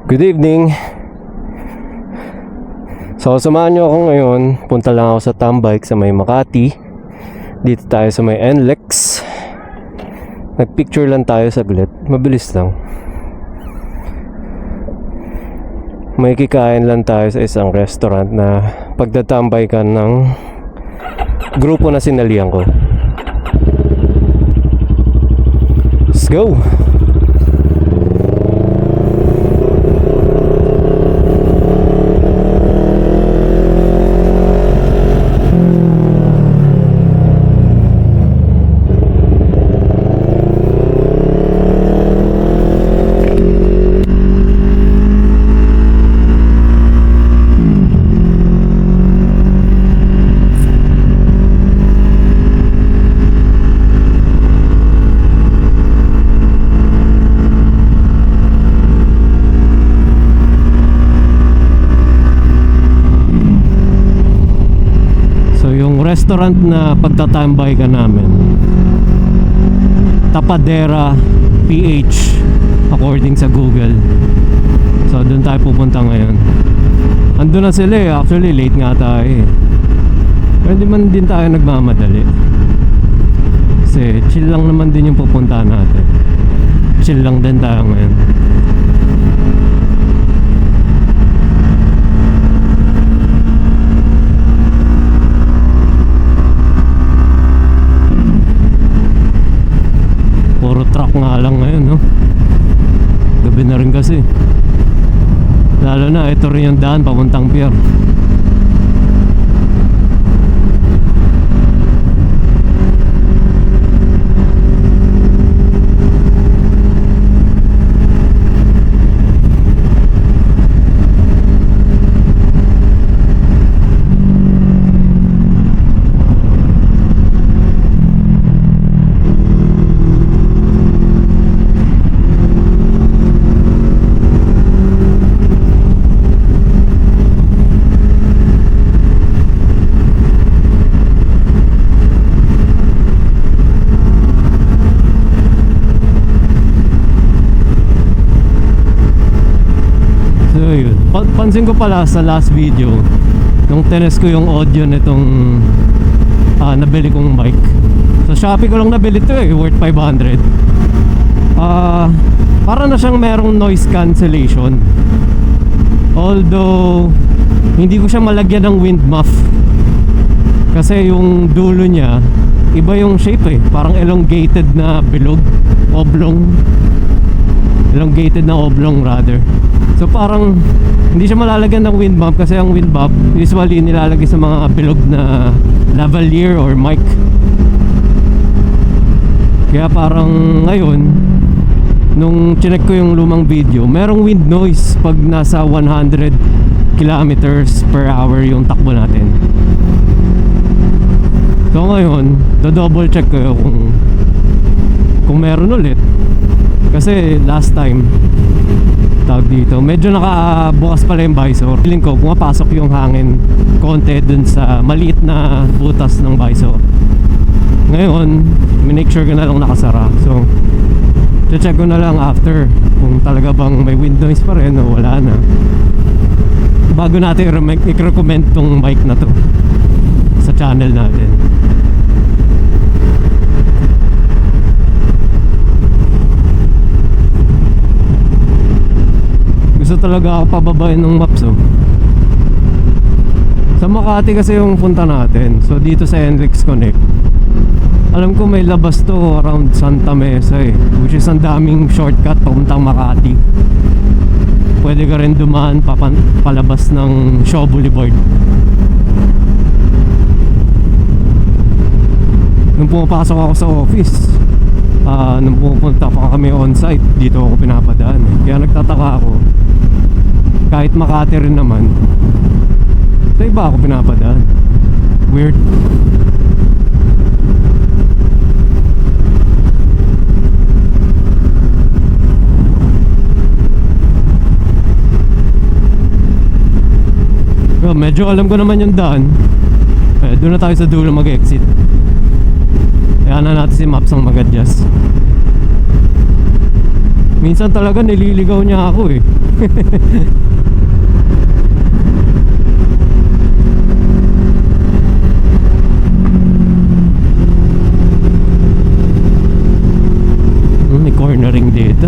Good evening. So samahan nyo ako ngayon. Punta lang ako sa Tambike sa may Makati. Dito tayo sa may NLEX. Nagpicture lang tayo saglit. Mabilis lang. May kikain lang tayo sa isang restaurant na pagtatambaykan ng grupo na sinalihan ko. Let's go! Restaurant na pagtatambay ka namin, Tapadera PH according sa Google. So doon tayo pupunta ngayon. Andun na sila eh. Actually late nga tayo eh. Pero di man din tayo nagmamadali kasi chill lang naman din yung pupuntahan natin. Chill lang din tayo ngayon. Truck nga lang ngayon, no? Gabi na rin kasi. Lalo na, ito rin yung daan papuntang pier. Pansin ko pala sa last video nung tinest ko yung audio nitong nabili kong mic. Sa Shopee ko lang nabili ito eh, worth 500. Para na siyang merong noise cancellation. Although hindi ko siya malagyan ng wind muff kasi yung dulo niya iba yung shape eh, parang elongated na bilog, oblong. Elongated na oblong rather. So parang hindi siya malalagyan ng wind muff kasi ang wind muff usually nilalagay sa mga bilog na lavalier or mic. Kaya parang ngayon nung chinek ko yung lumang video, merong wind noise pag nasa 100 kilometers per hour yung takbo natin. So ngayon, do-double check ko kung meron ulit. Kasi last time tawag dito, medyo nakabukas pala yung visor. Feeling ko pumapasok yung hangin konti dun sa maliit na butas ng visor. Ngayon, make sure ko na lang nakasara. So, check ko na lang after kung talaga bang may wind noise pa rin o wala na, bago natin i-recommend tong mic na to sa channel natin. Gusto talaga ako pababain ng maps oh. Sa Makati kasi yung punta natin. So dito sa NLEX Connect, alam ko may labas to around Santa Mesa eh, which is ang daming shortcut papuntang Makati. Pwede ka rin dumaan palabas ng Shaw Boulevard. Nung pumapasok ako sa office, nung pupunta pa kami on site, dito ako pinapadaan eh. Kaya nagtataka ako, kahit Makati rin naman, sa iba ako pinapadaan. Weird. Well, medyo alam ko naman yung daan. Doon na tayo sa dulo mag-exit. Kaya na natin si Maps ang mag-adjust. Minsan talaga nililigaw niya ako eh. May cornering dito.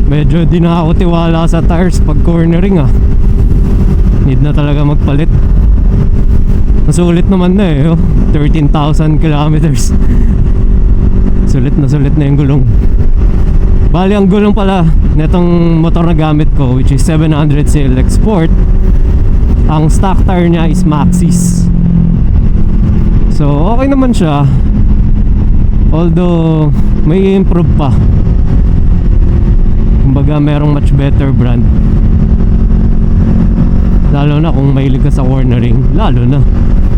Medyo di na ako tiwala sa tires pag cornering ah. Need na talaga magpalit. Masulit naman na eh, oh. 13,000 kilometers. Sulit na yung gulong. Bali ang gulong pala netong motor na gamit ko, which is 700 CLX Sport, ang stock tire niya is Maxxis. So okay naman siya, although may improve pa. Kumbaga merong much better brand. Lalo na kung mahilig ka sa cornering, lalo na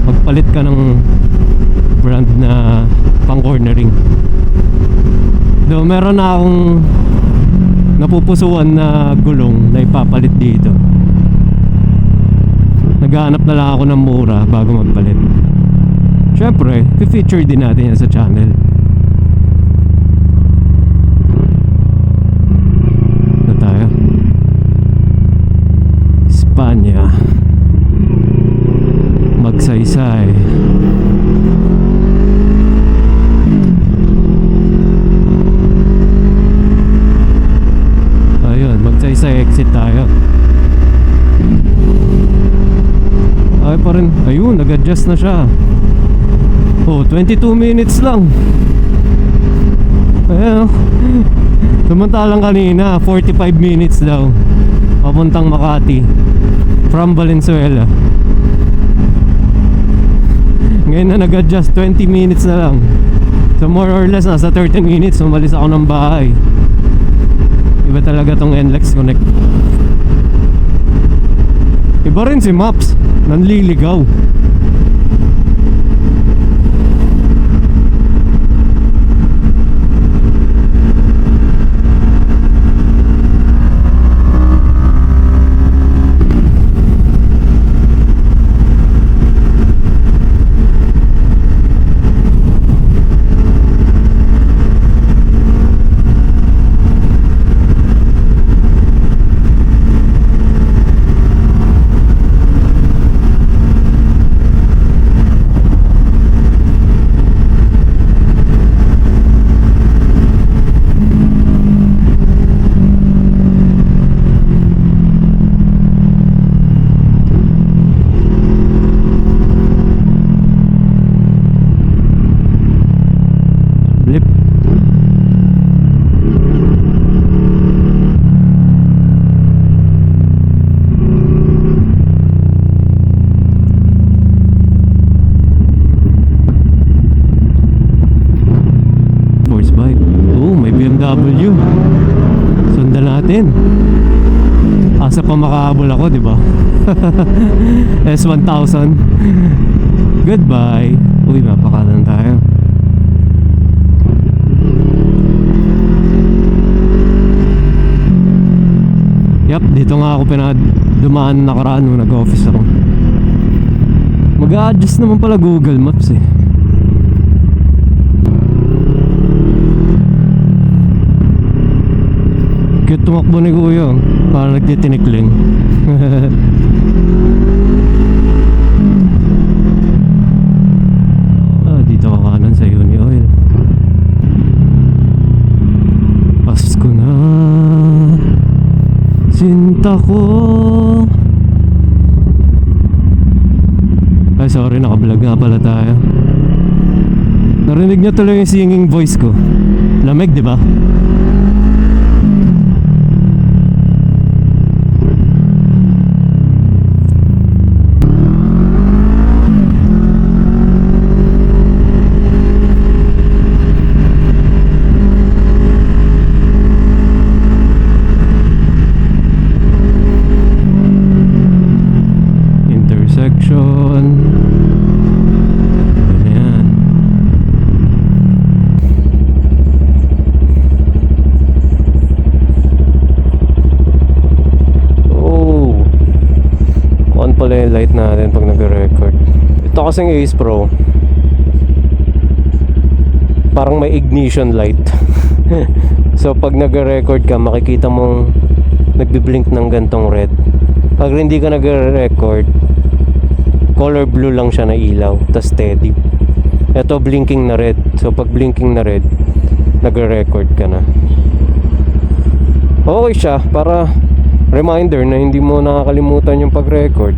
magpalit ka ng brand na pang cornering. Though meron na akong napupusuan na gulong na ipapalit dito. Naghahanap na lang ako ng mura bago magpalit. Syempre, i-feature din natin yan sa channel. Ito tayo, Espanya, Magsaysay. Ayun, Magsaysay exit tayo. Ay pa rin, ayun, nag-adjust na siya. Oh, 22 minutes lang. Ayun. Samantalang kanina 45 minutes daw papuntang Makati from Valenzuela. Ngayon na nag-adjust, 20 minutes na lang. So more or less nasa 30 minutes umalis ako ng bahay. Iba talaga tong NLEX Connect. Iba rin si Maps, nanliligaw. BMW. Sundan natin. Asa pa makahabol ako, di ba? S1000. Goodbye. Uy, mapakalan tayo. Yep, dito nga ako dumaan nakaraan nung nag-office ako. Mag-a-adjust naman pala Google Maps eh. Cute tumakbo ni Kuya, parang nagtitinikling. Dito ka kanan sa Uni Oil. Pasko na, sinta ko. Ay sorry, nakablog nga pala tayo. Narinig niyo tuloy yung singing voice ko. Lamig, di ba? pala yung light natin pag nag-record. Ito kasing Ace Pro, parang may ignition light. So pag nag-record ka, makikita mong nagbi-blink ng gantong red. Pag hindi ka nag-record, color blue lang siya na ilaw, tas steady. Ito blinking na red. So pag blinking na red, nag-record ka na. Okay siya, para reminder na hindi mo nakakalimutan yung pag-record.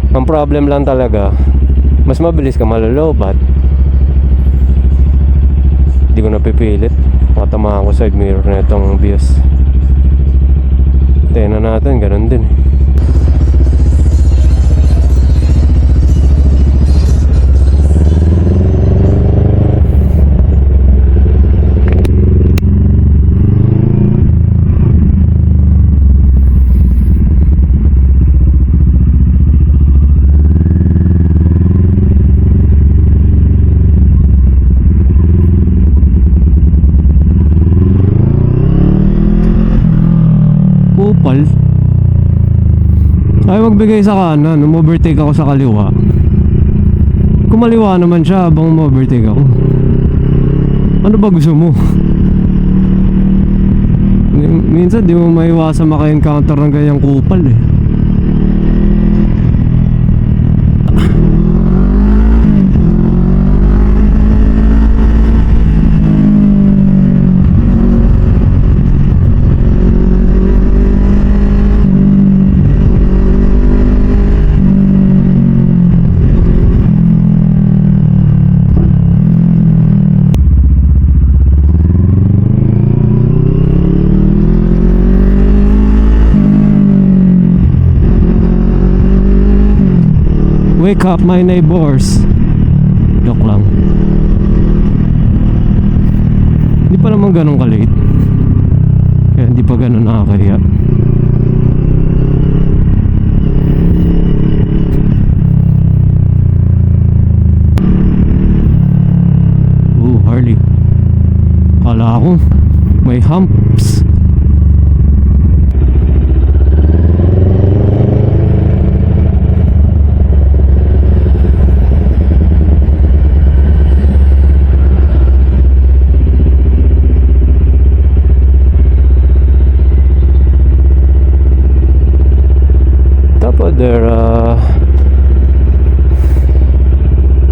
Ang problem lang talaga, mas mabilis ka malalobat. Hindi ko napipilit. Matama ako side mirror na itong bias. Tena natin, ganun din. Kupal. Ay magbigay sa kanan, overtake ako sa kaliwa. Kumaliwa naman siya habang overtake ako. Ano ba gusto mo? Minsan di mo maiwasan maka-encounter ng ganyang kupal eh. Wake up my neighbors. Joke lang. Hindi pa naman ganun ka-late. Kaya hindi pa ganun nakakahiya. Harley. Kala ko may humps. Tapadera.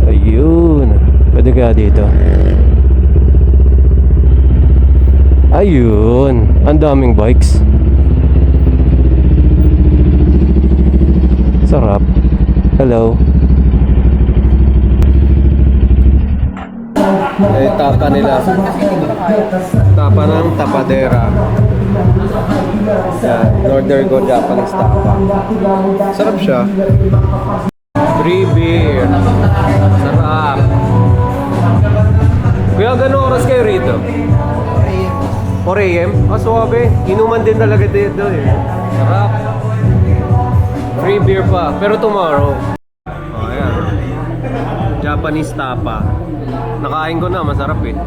Ayun. Pwede kaya dito. Ayun. Ang daming bikes. Sarap. Hello. Eh, tapa nila. Tapa ng Tapadera. Northern Go Japanese tapa. Sarap siya. Free beer. Sarap. Kuya, gano'ng oras kayo rito? 4 AM? Ah, suwabe. Inuman din talaga dito eh. Sarap. Free beer pa. Pero tomorrow. Oh, ayan. Japanese tapa. Nakain ko na, masarap eh.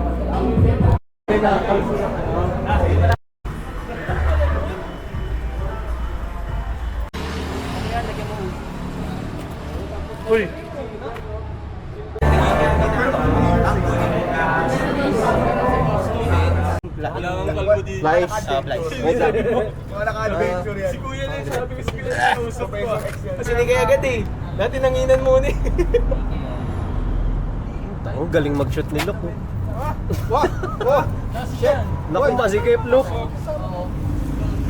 Uy! Lice. Wait lang. Wala ka adventure yan. Si Kuya na sabi ko si Kuya na usap ko. Kasi hindi kaya agad eh. Dati nanginan muna eh. Ang galing mag-shoot ni Luke. Oh. Wah! Wah! Shit! Naku, masikip Luke.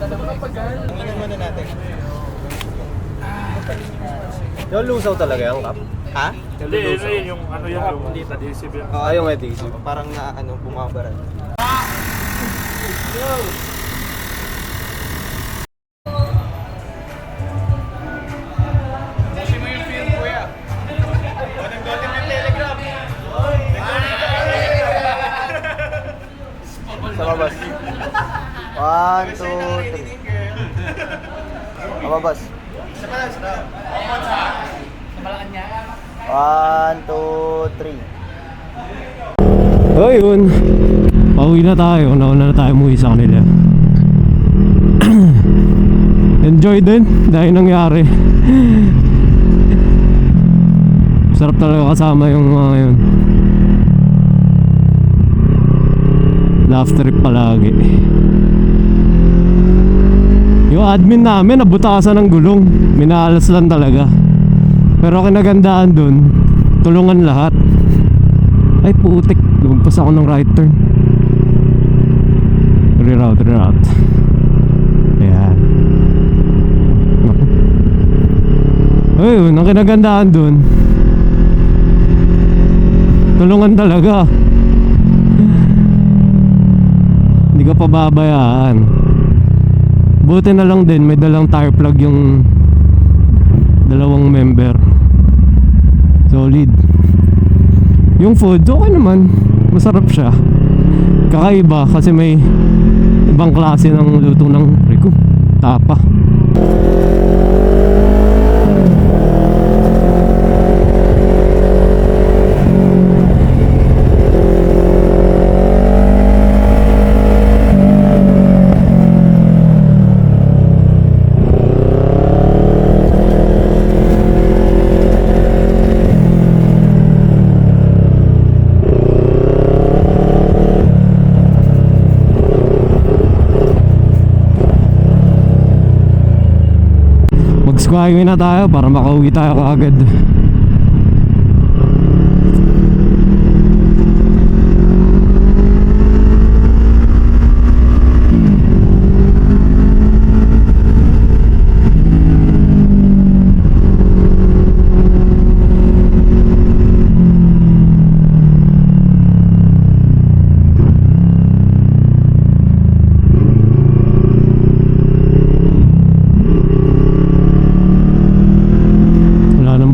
Nanginan muna natin. Yung lusaw talaga yung kap. Ha? Hindi, yung ano yan, yung adhesive yan. Ah, yung adhesive. Parang na ano, bumabaran. Sa babas. 1, 2, 3. Sa babas. 1, 2, 3. Ayun. Pauwi na tayo. Nauna na tayo umuwi sa kanila. Enjoy din dahil nangyari. Sarap talaga kasama yung mga yun. Laugh trip palagi. Yung admin namin nabutasan ng gulong. Minalas lang talaga. Pero kinagandaan dun, tulungan lahat. Ay putik, lumpas ako ng right turn. Reroute. Ayan. Naku. Ayun, ang kinagandaan dun, tulungan talaga. Hindi ka pababayaan. Buti na lang din may dalang tire plug yung dalawang member. Solid. Yung food, okay naman. Masarap siya. Kakaiba kasi may ibang klase ng luto ng Rico. Tapa. Mag-skyway na tayo para makauwi tayo kaagad.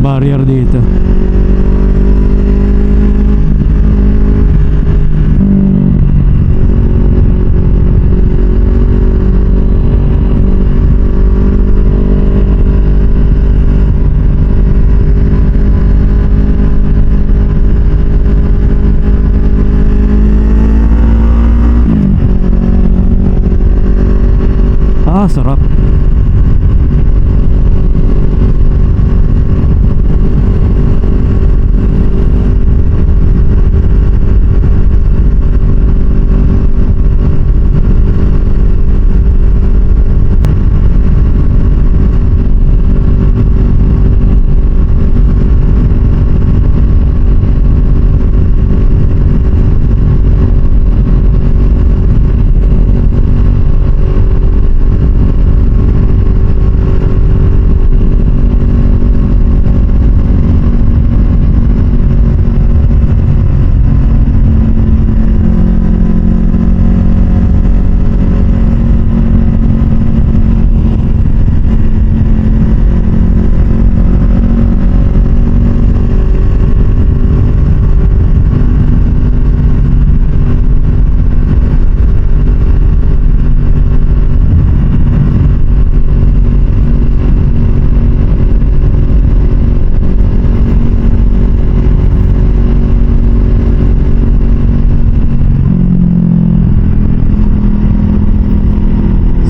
Barrier dito. Ah, sarap.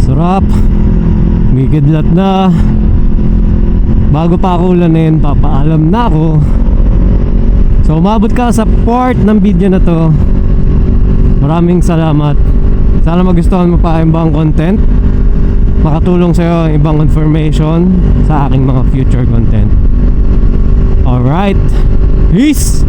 Sarap. Gigidlat na. Bago pa ako ulanin, papaalam na ako. So umabot ka sa part ng video na to. Maraming salamat. Sana magustuhan mo pa ang ibang content, makatulong sa'yo ang ibang information sa aking mga future content. Alright, peace!